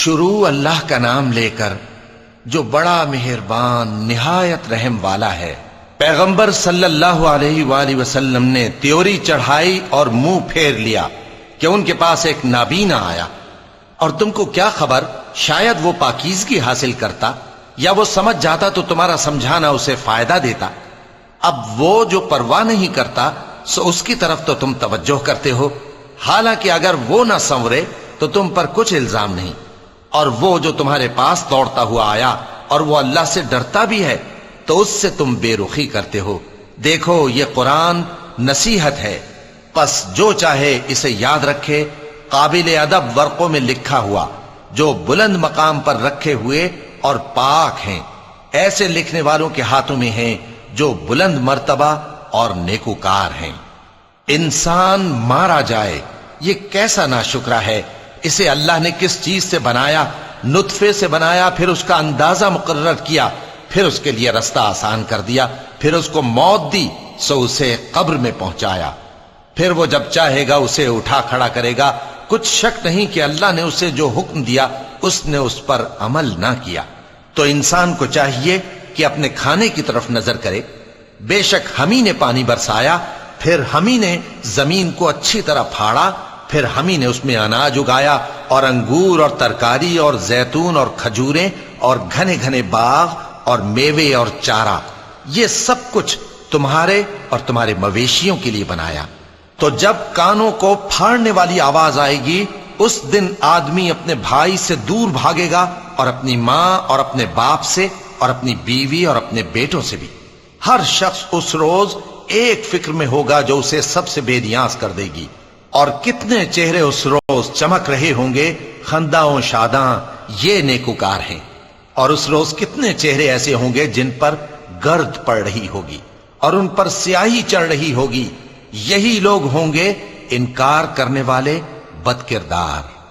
شروع اللہ کا نام لے کر جو بڑا مہربان نہایت رحم والا ہے۔ پیغمبر صلی اللہ علیہ وآلہ وسلم نے تیوری چڑھائی اور منہ پھیر لیا کہ ان کے پاس ایک نابینا آیا، اور تم کو کیا خبر، شاید وہ پاکیزگی حاصل کرتا یا وہ سمجھ جاتا تو تمہارا سمجھانا اسے فائدہ دیتا۔ اب وہ جو پرواہ نہیں کرتا سو اس کی طرف تو تم توجہ کرتے ہو، حالانکہ اگر وہ نہ سنورے تو تم پر کچھ الزام نہیں۔ اور وہ جو تمہارے پاس دوڑتا ہوا آیا اور وہ اللہ سے ڈرتا بھی ہے تو اس سے تم بے رخی کرتے ہو۔ دیکھو یہ قرآن نصیحت ہے، پس جو چاہے اسے یاد رکھے، قابل ادب ورقوں میں لکھا ہوا، جو بلند مقام پر رکھے ہوئے اور پاک ہیں، ایسے لکھنے والوں کے ہاتھوں میں ہیں جو بلند مرتبہ اور نیکوکار ہیں۔ انسان مارا جائے، یہ کیسا ناشکرا ہے۔ اسے اللہ نے کس چیز سے بنایا؟ نطفے سے بنایا، پھر اس کا اندازہ مقرر کیا، پھر اس کے لیے رستہ آسان کر دیا، پھر اس کو موت دی سو اسے قبر میں پہنچایا، پھر وہ جب چاہے گا اسے اٹھا کھڑا کرے گا۔ کچھ شک نہیں کہ اللہ نے اسے جو حکم دیا اس نے اس پر عمل نہ کیا۔ تو انسان کو چاہیے کہ اپنے کھانے کی طرف نظر کرے۔ بے شک ہم ہی نے پانی برسایا، پھر ہم ہی نے زمین کو اچھی طرح پھاڑا، پھر ہم ہی نے اس میں اناج اگایا اور انگور اور ترکاری اور زیتون اور کھجوریں اور گھنے گھنے باغ اور میوے اور چارہ، یہ سب کچھ تمہارے اور تمہارے مویشیوں کے لیے بنایا۔ تو جب کانوں کو پھاڑنے والی آواز آئے گی اس دن آدمی اپنے بھائی سے دور بھاگے گا، اور اپنی ماں اور اپنے باپ سے، اور اپنی بیوی اور اپنے بیٹوں سے بھی۔ ہر شخص اس روز ایک فکر میں ہوگا جو اسے سب سے بے نیاز کر دے گی۔ اور کتنے چہرے اس روز چمک رہے ہوں گے، خنداں و شاداں، یہ نیکوکار ہیں۔ اور اس روز کتنے چہرے ایسے ہوں گے جن پر گرد پڑ رہی ہوگی اور ان پر سیاہی چڑھ رہی ہوگی، یہی لوگ ہوں گے انکار کرنے والے بد کردار۔